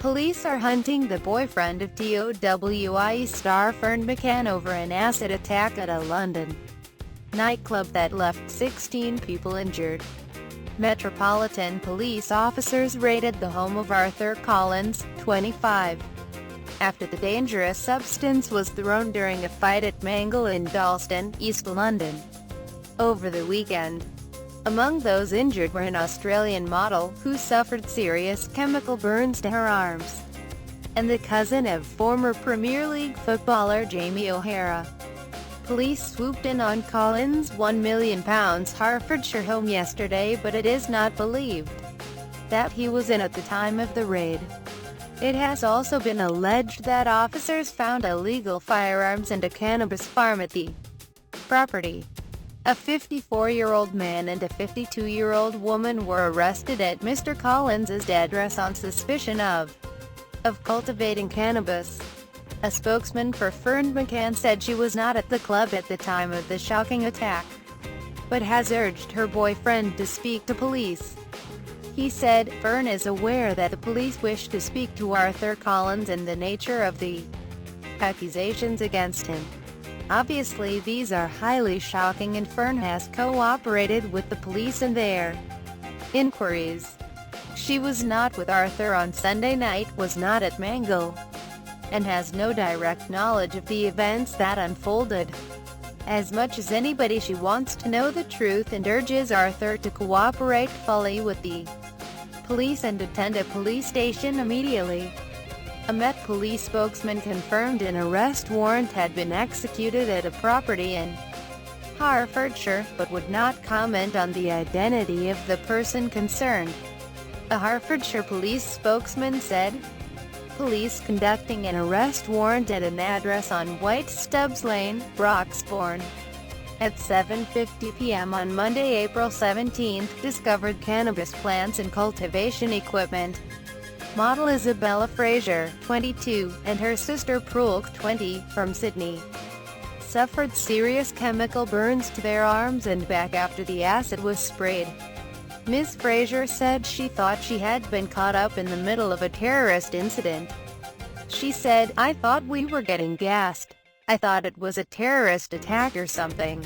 Police are hunting the boyfriend of TOWIE star Ferne McCann over an acid attack at a London nightclub that left 16 people injured. Metropolitan police officers raided the home of Arthur Collins, 25, after the dangerous substance was thrown during a fight at Mangle in Dalston, East London, over the weekend. Among those injured were an Australian model, who suffered serious chemical burns to her arms, and the cousin of former Premier League footballer Jamie O'Hara. Police swooped in on Collins' £1 million Hertfordshire home yesterday, but it is not believed that he was in at the time of the raid. It has also been alleged that officers found illegal firearms and a cannabis farm at the property. A 54-year-old man and a 52-year-old woman were arrested at Mr. Collins's address on suspicion of cultivating cannabis. A spokesman for Ferne McCann said she was not at the club at the time of the shocking attack, but has urged her boyfriend to speak to police. He said, "Ferne is aware that the police wish to speak to Arthur Collins and the nature of the accusations against him. Obviously these are highly shocking, and Ferne has cooperated with the police in their inquiries. She was not with Arthur on Sunday night, was not at Mangle, and has no direct knowledge of the events that unfolded. As much as anybody, she wants to know the truth and urges Arthur to cooperate fully with the police and attend a police station immediately." A Met Police spokesman confirmed an arrest warrant had been executed at a property in Hertfordshire, but would not comment on the identity of the person concerned. A Hertfordshire police spokesman said, "Police conducting an arrest warrant at an address on White Stubbs Lane, Broxbourne, at 7:50 p.m. on Monday, April 17, discovered cannabis plants and cultivation equipment. Model Isabella Fraser, 22, and her sister Prulk, 20, from Sydney, suffered serious chemical burns to their arms and back after the acid was sprayed." Ms. Fraser said she thought she had been caught up in the middle of a terrorist incident. She said, "I thought we were getting gassed. I thought it was a terrorist attack or something.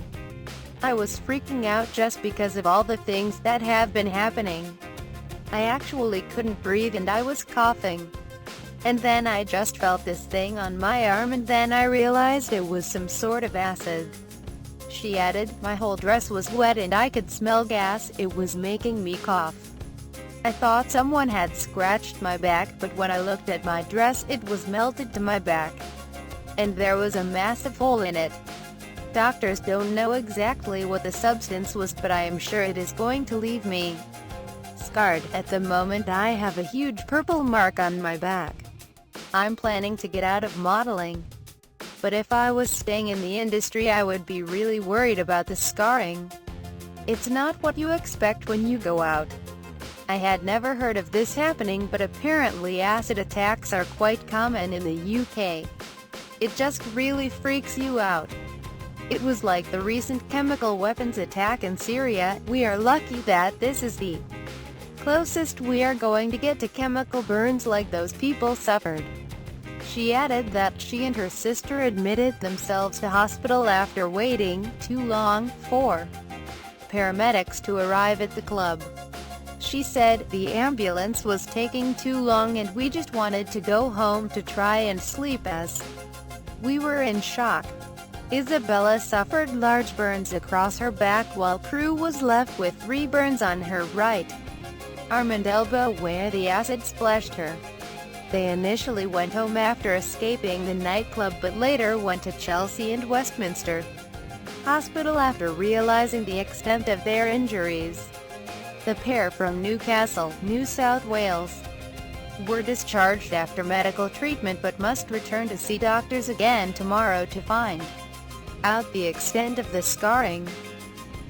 I was freaking out just because of all the things that have been happening. I actually couldn't breathe and I was coughing. And then I just felt this thing on my arm, and then I realized it was some sort of acid." She added, "My whole dress was wet and I could smell gas. It was making me cough. I thought someone had scratched my back, but when I looked at my dress, it was melted to my back, and there was a massive hole in it. Doctors don't know exactly what the substance was, but I am sure it is going to leave me scarred. At the moment I have a huge purple mark on my back. I'm planning to get out of modeling, but if I was staying in the industry I would be really worried about the scarring. It's not what you expect when you go out. I had never heard of this happening, but apparently acid attacks are quite common in the UK. It just really freaks you out. It was like the recent chemical weapons attack in Syria. We are lucky that this is the closest we are going to get to chemical burns like those people suffered." She added that she and her sister admitted themselves to hospital after waiting too long for paramedics to arrive at the club. She said, "The ambulance was taking too long and we just wanted to go home to try and sleep as we were in shock." Isabella suffered large burns across her back, while Prue was left with 3 burns on her right arm and elbow where the acid splashed her. They initially went home after escaping the nightclub, but later went to Chelsea and Westminster Hospital after realizing the extent of their injuries. The pair from Newcastle, New South Wales, were discharged after medical treatment but must return to see doctors again tomorrow to find out the extent of the scarring.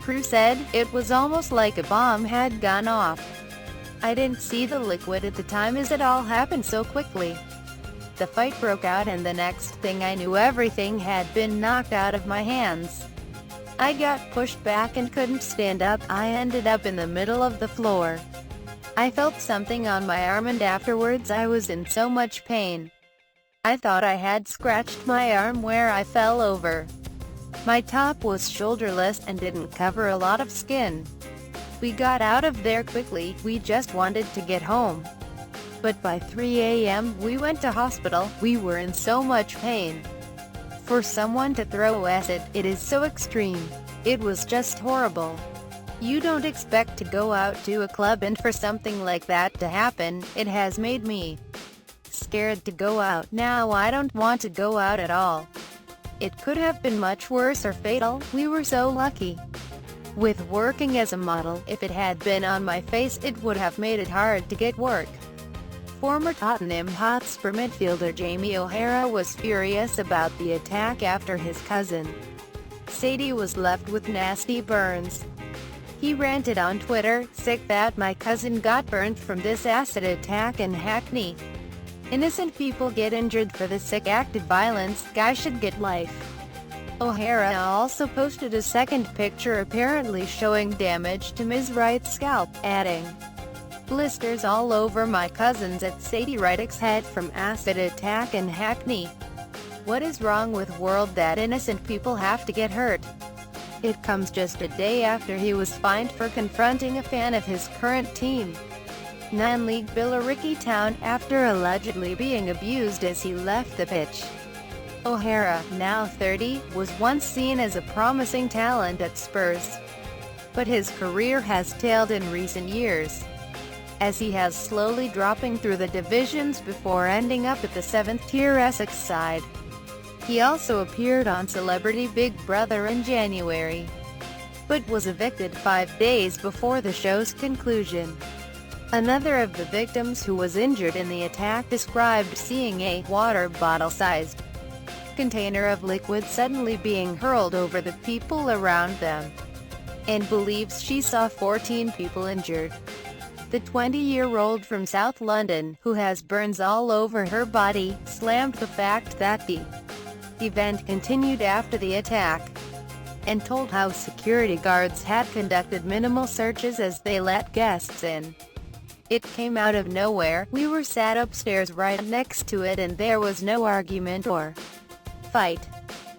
Prue said, "It was almost like a bomb had gone off. I didn't see the liquid at the time as it all happened so quickly. The fight broke out and the next thing I knew everything had been knocked out of my hands. I got pushed back and couldn't stand up. I ended up in the middle of the floor. I felt something on my arm and afterwards I was in so much pain. I thought I had scratched my arm where I fell over. My top was shoulderless and didn't cover a lot of skin. We got out of there quickly, we just wanted to get home. But by 3 a.m. we went to hospital, we were in so much pain. For someone to throw acid, it is so extreme. It was just horrible. You don't expect to go out to a club and for something like that to happen. It has made me scared to go out. Now I don't want to go out at all. It could have been much worse or fatal. We were so lucky. With working as a model, if it had been on my face it would have made it hard to get work. Former Tottenham Hotspur midfielder Jamie O'Hara was furious about the attack after his cousin Sadie was left with nasty burns. He ranted on Twitter, "Sick that my cousin got burnt from this acid attack in Hackney. Innocent people get injured for the sick act of violence, guy should get life." O'Hara also posted a second picture apparently showing damage to Ms. Wright's scalp, adding, "Blisters all over my cousins at Sadie Wright's head from acid attack in Hackney. What is wrong with world that innocent people have to get hurt?" It comes just a day after he was fined for confronting a fan of his current team, non-league Billericay Town, after allegedly being abused as he left the pitch. O'Hara, now 30, was once seen as a promising talent at Spurs. But his career has tailed in recent years, as he has slowly dropping through the divisions before ending up at the 7th-tier Essex side. He also appeared on Celebrity Big Brother in January, but was evicted 5 days before the show's conclusion. Another of the victims who was injured in the attack described seeing a water bottle-sized container of liquid suddenly being hurled over the people around them, and believes she saw 14 people injured. The 20-year-old from South London, who has burns all over her body, slammed the fact that the event continued after the attack, and told how security guards had conducted minimal searches as they let guests in. "It came out of nowhere, we were sat upstairs right next to it and there was no argument or fight.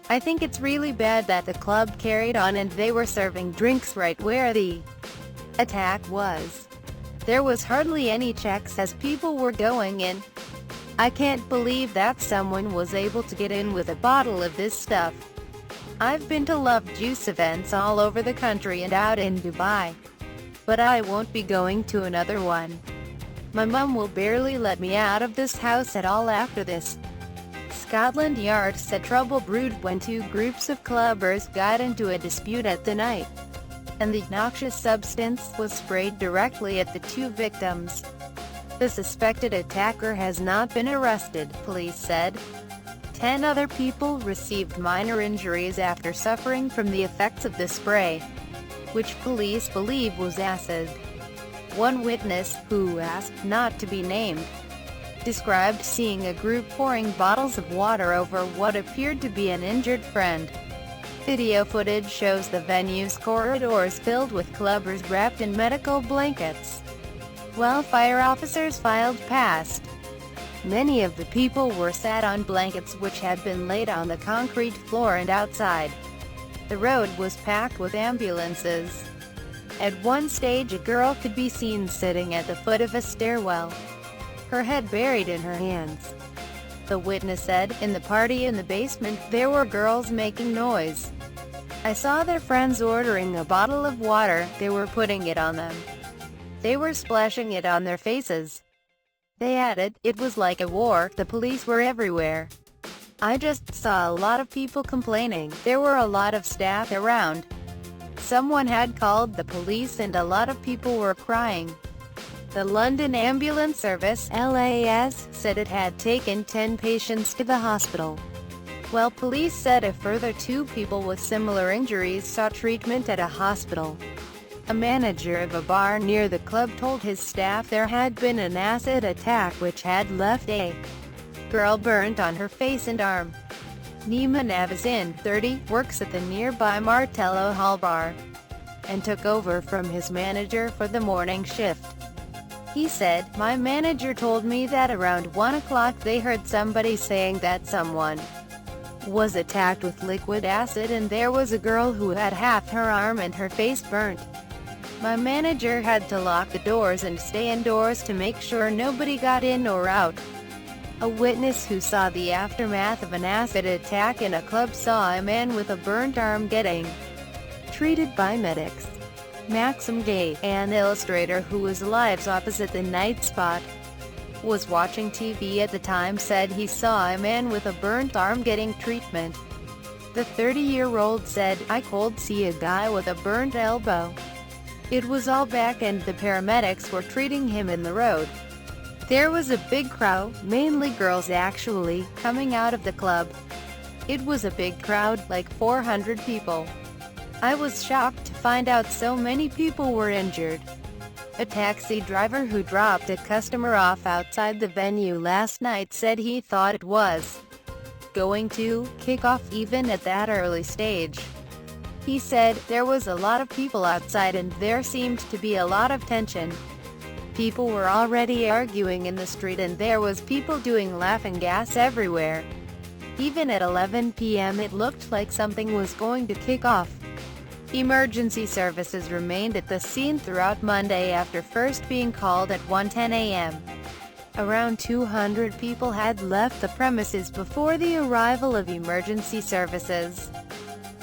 I think it's really bad that the club carried on and they were serving drinks right where the attack was. There was hardly any checks as people were going in. I can't believe that someone was able to get in with a bottle of this stuff. I've been to Love Juice events all over the country and out in Dubai, but I won't be going to another one. My mum will barely let me out of this house at all after this." Scotland Yard said trouble brewed when two groups of clubbers got into a dispute at the night, and the noxious substance was sprayed directly at the two victims. The suspected attacker has not been arrested, police said. 10 other people received minor injuries after suffering from the effects of the spray, which police believe was acid. One witness, who asked not to be named, described seeing a group pouring bottles of water over what appeared to be an injured friend. Video footage shows the venue's corridors filled with clubbers wrapped in medical blankets, while fire officers filed past. Many of the people were sat on blankets which had been laid on the concrete floor and outside. The road was packed with ambulances. At one stage a girl could be seen sitting at the foot of a stairwell, her head buried in her hands. The witness said, "In the party in the basement, there were girls making noise. I saw their friends ordering a bottle of water, they were putting it on them. They were splashing it on their faces." They added, "It was like a war, the police were everywhere. I just saw a lot of people complaining, there were a lot of staff around. Someone had called the police and a lot of people were crying." The London Ambulance Service (LAS) said it had taken 10 patients to the hospital, while police said a further 2 people with similar injuries sought treatment at a hospital. A manager of a bar near the club told his staff there had been an acid attack which had left a girl burnt on her face and arm. Nima Navazin, 30, works at the nearby Martello Hall bar, and took over from his manager for the morning shift. He said, "My manager told me that around 1 o'clock they heard somebody saying that someone was attacked with liquid acid and there was a girl who had half her arm and her face burnt. My manager had to lock the doors and stay indoors to make sure nobody got in or out." A witness who saw the aftermath of an acid attack in a club saw a man with a burnt arm getting treated by medics. Maxim Gay, an illustrator who was lives opposite the night spot, was watching TV at the time, said he saw a man with a burnt arm getting treatment. The 30-year-old said, "I could see a guy with a burnt elbow. It was all back and the paramedics were treating him in the road. There was a big crowd, mainly girls actually, coming out of the club. It was a big crowd, like 400 people. I was shocked to find out so many people were injured." A taxi driver who dropped a customer off outside the venue last night said he thought it was going to kick off even at that early stage. He said, "There was a lot of people outside and there seemed to be a lot of tension. People were already arguing in the street and there was people doing laughing gas everywhere. Even at 11 p.m. it looked like something was going to kick off." Emergency services remained at the scene throughout Monday after first being called at 1:10 a.m. Around 200 people had left the premises before the arrival of emergency services,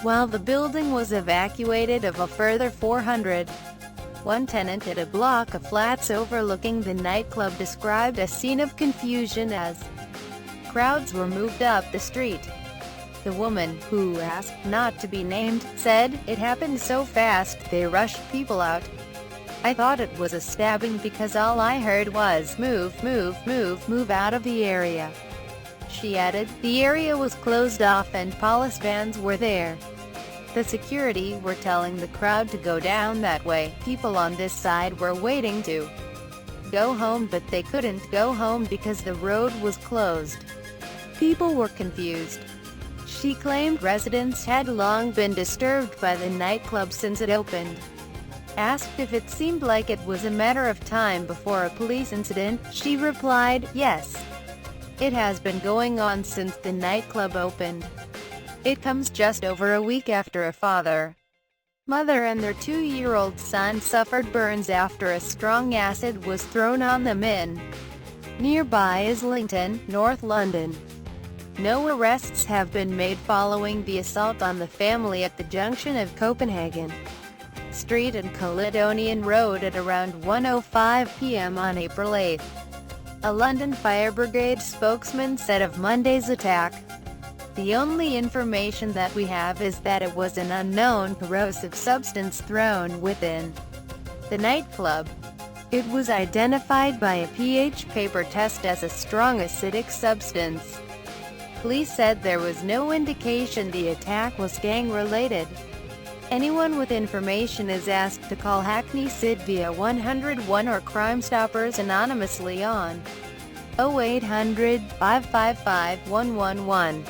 while the building was evacuated of a further 400. One tenant at a block of flats overlooking the nightclub described a scene of confusion as crowds were moved up the street. The woman, who asked not to be named, said, "It happened so fast, they rushed people out. I thought it was a stabbing because all I heard was, 'Move, move, move, move out of the area.'" She added, "The area was closed off and police vans were there. The security were telling the crowd to go down that way. People on this side were waiting to go home but they couldn't go home because the road was closed. People were confused." She claimed residents had long been disturbed by the nightclub since it opened. Asked if it seemed like it was a matter of time before a police incident, she replied, "Yes. It has been going on since the nightclub opened." It comes just over a week after a father, mother and their 2-year-old son suffered burns after a strong acid was thrown on them in nearby Islington, North London. No arrests have been made following the assault on the family at the junction of Copenhagen Street and Caledonian Road at around 1:05 p.m. on April 8. A London Fire Brigade spokesman said of Monday's attack, "The only information that we have is that it was an unknown corrosive substance thrown within the nightclub. It was identified by a pH paper test as a strong acidic substance." Police said there was no indication the attack was gang-related. Anyone with information is asked to call Hackney SID via 101 or Crime Stoppers anonymously on 0800 555 111.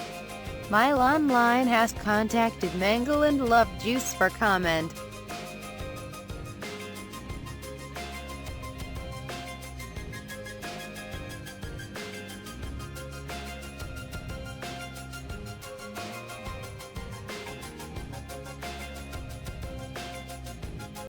Mile Online has contacted Mangle and Love Juice for comment.